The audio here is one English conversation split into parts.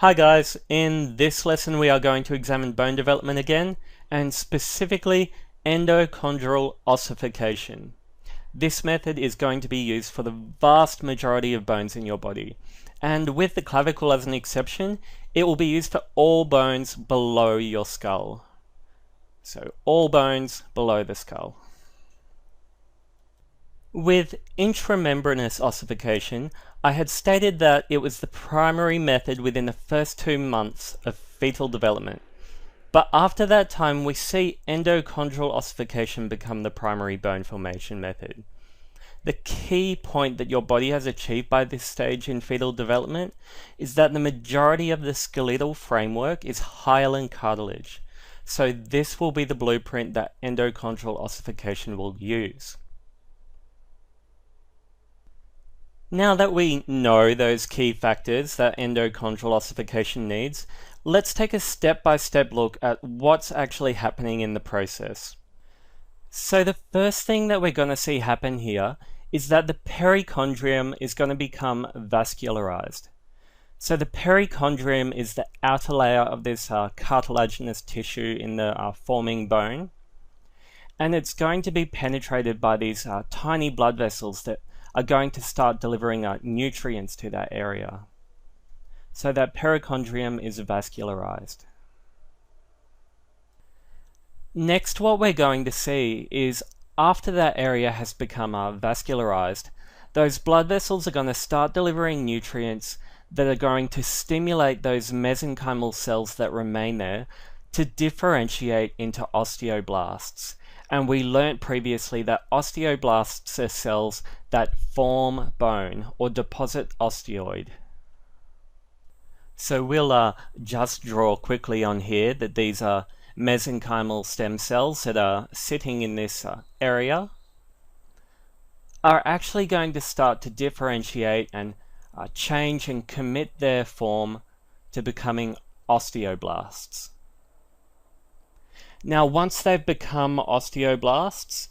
Hi guys, in this lesson we are going to examine bone development again, and specifically endochondral ossification. This method is going to be used for the vast majority of bones in your body, and with the clavicle as an exception, it will be used for all bones below your skull. So all bones below the skull. With intramembranous ossification, I had stated that it was the primary method within the first 2 months of fetal development. But after that time, we see endochondral ossification become the primary bone formation method. The key point that your body has achieved by this stage in fetal development is that the majority of the skeletal framework is hyaline cartilage. So this will be the blueprint that endochondral ossification will use. Now that we know those key factors that endochondral ossification needs, let's take a step-by-step look at what's actually happening in the process. So the first thing that we're going to see happen here is that the perichondrium is going to become vascularized. So the perichondrium is the outer layer of this cartilaginous tissue in the forming bone, and it's going to be penetrated by these tiny blood vessels that are going to start delivering nutrients to that area. So that perichondrium is vascularized. Next, what we're going to see is after that area has become vascularized, those blood vessels are going to start delivering nutrients that are going to stimulate those mesenchymal cells that remain there to differentiate into osteoblasts. And we learnt previously that osteoblasts are cells that form bone or deposit osteoid. So we'll just draw quickly on here that these are mesenchymal stem cells that are sitting in this area are actually going to start to differentiate and change and commit their form to becoming osteoblasts. Now, once they've become osteoblasts,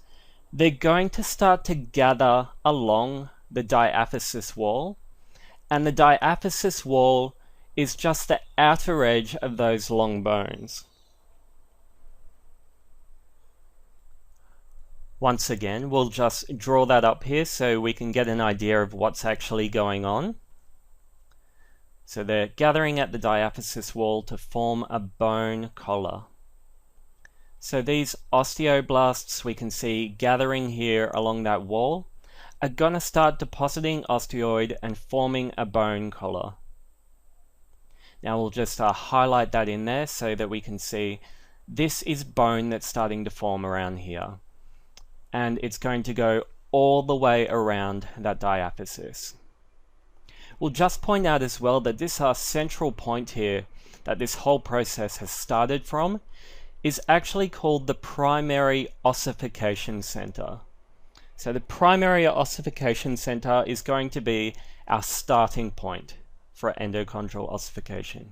they're going to start to gather along the diaphysis wall, and the diaphysis wall is just the outer edge of those long bones. Once again, we'll just draw that up here so we can get an idea of what's actually going on. So they're gathering at the diaphysis wall to form a bone collar. So these osteoblasts we can see gathering here along that wall are going to start depositing osteoid and forming a bone collar. Now we'll just highlight that in there so that we can see this is bone that's starting to form around here. And it's going to go all the way around that diaphysis. We'll just point out as well that this central point here that this whole process has started from is actually called the primary ossification center. So the primary ossification center is going to be our starting point for endochondral ossification.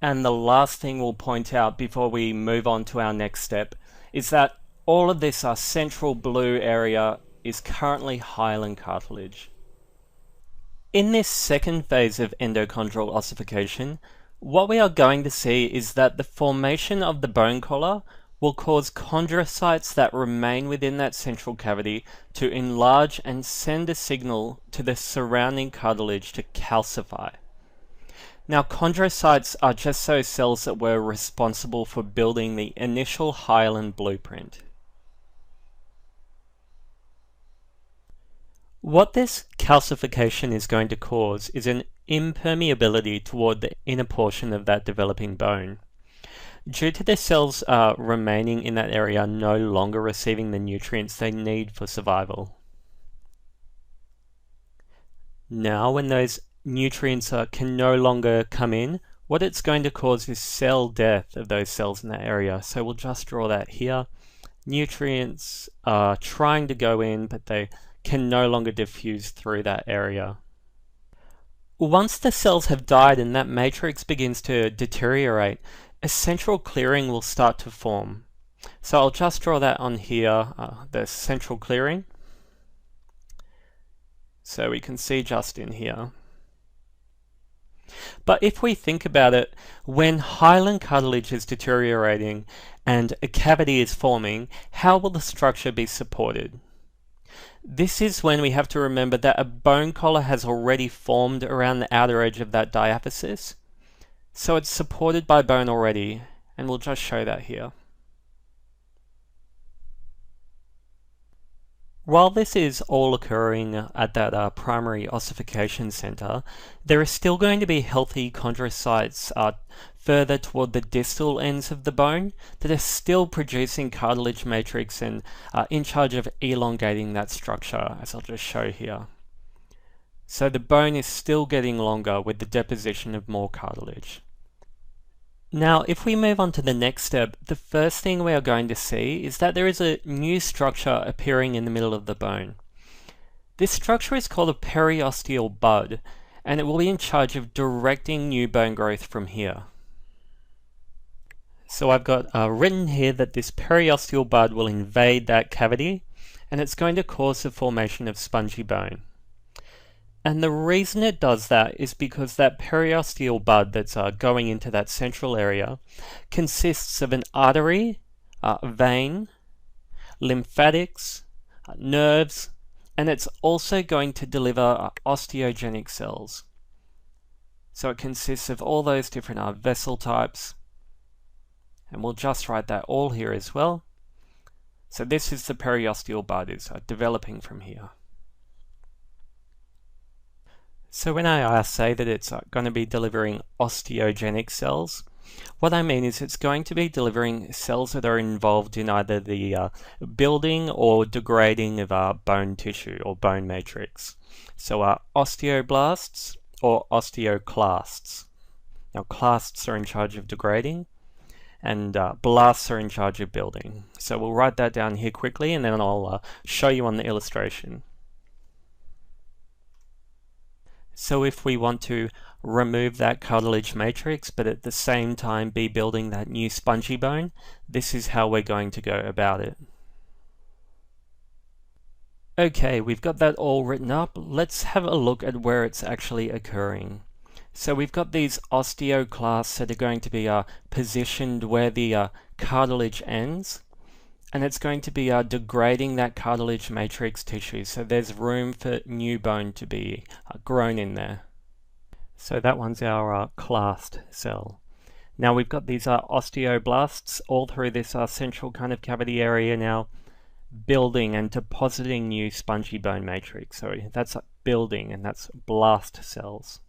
And the last thing we'll point out before we move on to our next step is that all of this central blue area is currently hyaline cartilage. In this second phase of endochondral ossification, what we are going to see is that the formation of the bone collar will cause chondrocytes that remain within that central cavity to enlarge and send a signal to the surrounding cartilage to calcify. Now, chondrocytes are just those cells that were responsible for building the initial hyaline blueprint. What this calcification is going to cause is an impermeability toward the inner portion of that developing bone. Due to the cells remaining in that area no longer receiving the nutrients they need for survival. Now, when those nutrients can no longer come in, what it's going to cause is cell death of those cells in that area. So we'll just draw that here. Nutrients are trying to go in, but they can no longer diffuse through that area. Once the cells have died and that matrix begins to deteriorate, a central clearing will start to form. So I'll just draw that on here, the central clearing. So we can see just in here. But if we think about it, when hyaline cartilage is deteriorating and a cavity is forming, how will the structure be supported? This is when we have to remember that a bone collar has already formed around the outer edge of that diaphysis, so it's supported by bone already, and we'll just show that here. While this is all occurring at that primary ossification center, there are still going to be healthy chondrocytes further toward the distal ends of the bone that are still producing cartilage matrix and are in charge of elongating that structure, as I'll just show here. So the bone is still getting longer with the deposition of more cartilage. Now, if we move on to the next step, the first thing we are going to see is that there is a new structure appearing in the middle of the bone. This structure is called a periosteal bud, and it will be in charge of directing new bone growth from here. So I've got written here that this periosteal bud will invade that cavity, and it's going to cause the formation of spongy bone. And the reason it does that is because that periosteal bud that's going into that central area consists of an artery, vein, lymphatics, nerves, and it's also going to deliver osteogenic cells. So it consists of all those different vessel types, and we'll just write that all here as well. So this is the periosteal bud is developing from here. So when I say that it's going to be delivering osteogenic cells, what I mean is it's going to be delivering cells that are involved in either the building or degrading of bone tissue or bone matrix. So osteoblasts or osteoclasts. Now clasts are in charge of degrading and blasts are in charge of building. So we'll write that down here quickly and then I'll show you on the illustration. So if we want to remove that cartilage matrix, but at the same time be building that new spongy bone, this is how we're going to go about it. Okay, we've got that all written up. Let's have a look at where it's actually occurring. So we've got these osteoclasts that are going to be positioned where the cartilage ends. And it's going to be degrading that cartilage matrix tissue, so there's room for new bone to be grown in there. So that one's our clast cell. Now we've got these osteoblasts all through this central kind of cavity area now, building and depositing new spongy bone matrix. So that's building, and that's blast cells.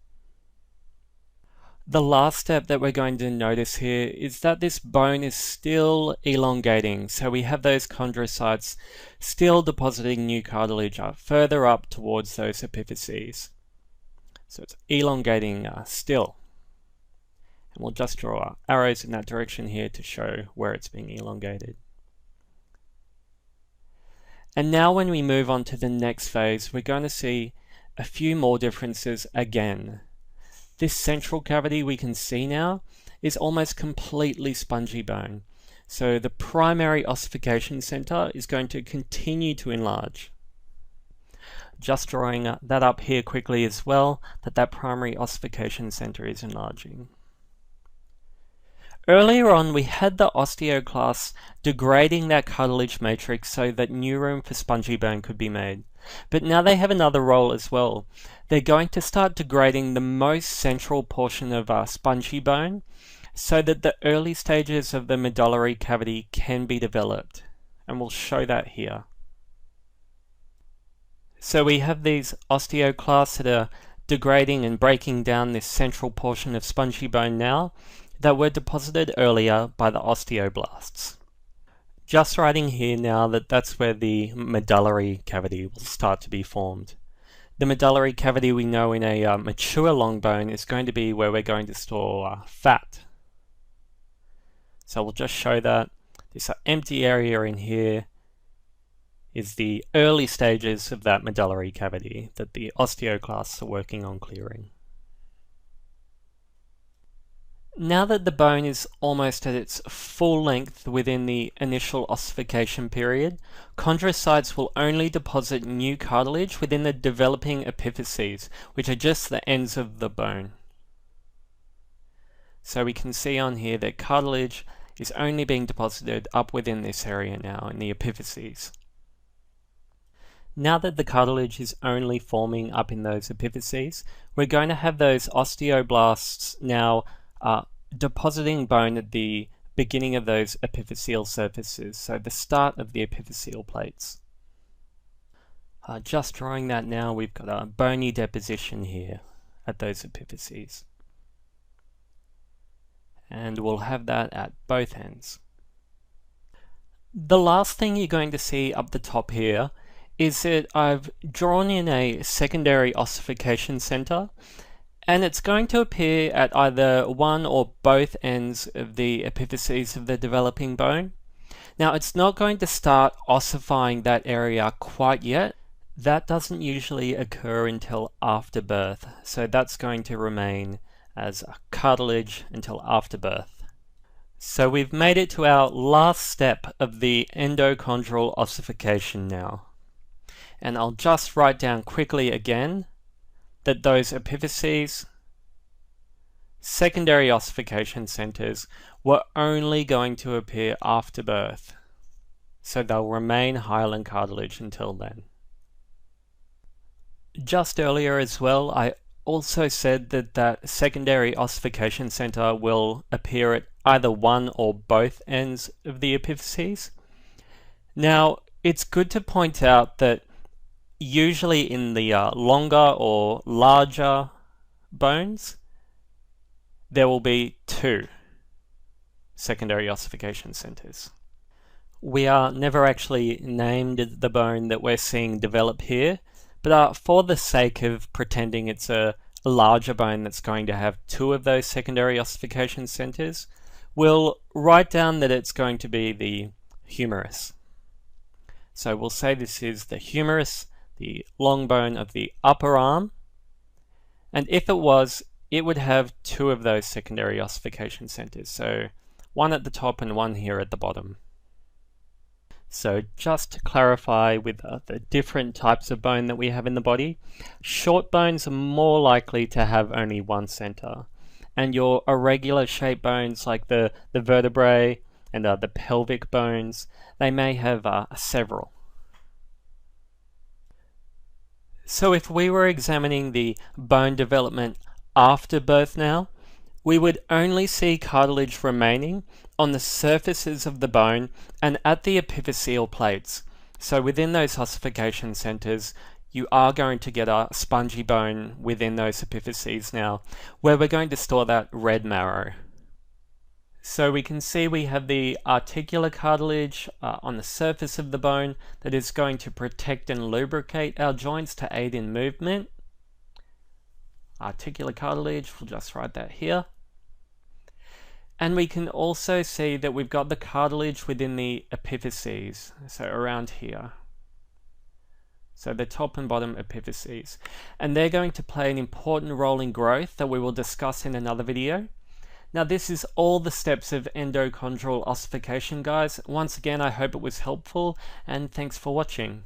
The last step that we're going to notice here is that this bone is still elongating. So we have those chondrocytes still depositing new cartilage further up towards those epiphyses. So it's elongating still. And we'll just draw arrows in that direction here to show where it's being elongated. And now when we move on to the next phase, we're going to see a few more differences again. This central cavity we can see now is almost completely spongy bone. So the primary ossification center is going to continue to enlarge. Just drawing that up here quickly as well, that primary ossification center is enlarging. Earlier on, we had the osteoclasts degrading that cartilage matrix so that new room for spongy bone could be made. But now they have another role as well. They're going to start degrading the most central portion of our spongy bone so that the early stages of the medullary cavity can be developed. And we'll show that here. So we have these osteoclasts that are degrading and breaking down this central portion of spongy bone now that were deposited earlier by the osteoblasts. Just writing here now that that's where the medullary cavity will start to be formed. The medullary cavity we know in a mature long bone is going to be where we're going to store fat. So we'll just show that. This empty area in here is the early stages of that medullary cavity that the osteoclasts are working on clearing. Now that the bone is almost at its full length within the initial ossification period, chondrocytes will only deposit new cartilage within the developing epiphyses, which are just the ends of the bone. So we can see on here that cartilage is only being deposited up within this area now in the epiphyses. Now that the cartilage is only forming up in those epiphyses, we're going to have those osteoblasts now depositing bone at the beginning of those epiphyseal surfaces, so the start of the epiphyseal plates. Just drawing that now, we've got a bony deposition here at those epiphyses. And we'll have that at both ends. The last thing you're going to see up the top here is that I've drawn in a secondary ossification center, and it's going to appear at either one or both ends of the epiphyses of the developing bone. Now, it's not going to start ossifying that area quite yet. That doesn't usually occur until after birth, so that's going to remain as cartilage until after birth. So we've made it to our last step of the endochondral ossification now. And I'll just write down quickly again that those epiphyses, secondary ossification centers, were only going to appear after birth. So they'll remain hyaline cartilage until then. Just earlier as well, I also said that that secondary ossification center will appear at either one or both ends of the epiphyses. Now, it's good to point out that usually in the longer or larger bones, there will be two secondary ossification centers. We are never actually named the bone that we're seeing develop here, but for the sake of pretending it's a larger bone that's going to have two of those secondary ossification centers, we'll write down that it's going to be the humerus. So we'll say this is the humerus, the long bone of the upper arm, and if it was, it would have two of those secondary ossification centers, so one at the top and one here at the bottom. So just to clarify with the different types of bone that we have in the body, short bones are more likely to have only one center, and your irregular shaped bones like the vertebrae and the pelvic bones, they may have several. So if we were examining the bone development after birth now, we would only see cartilage remaining on the surfaces of the bone and at the epiphyseal plates. So within those ossification centers, you are going to get a spongy bone within those epiphyses now, where we're going to store that red marrow. So we can see we have the articular cartilage on the surface of the bone that is going to protect and lubricate our joints to aid in movement. Articular cartilage, we'll just write that here. And we can also see that we've got the cartilage within the epiphyses, so around here. So the top and bottom epiphyses. And they're going to play an important role in growth that we will discuss in another video. Now this is all the steps of endochondral ossification, guys. Once again, I hope it was helpful, and thanks for watching.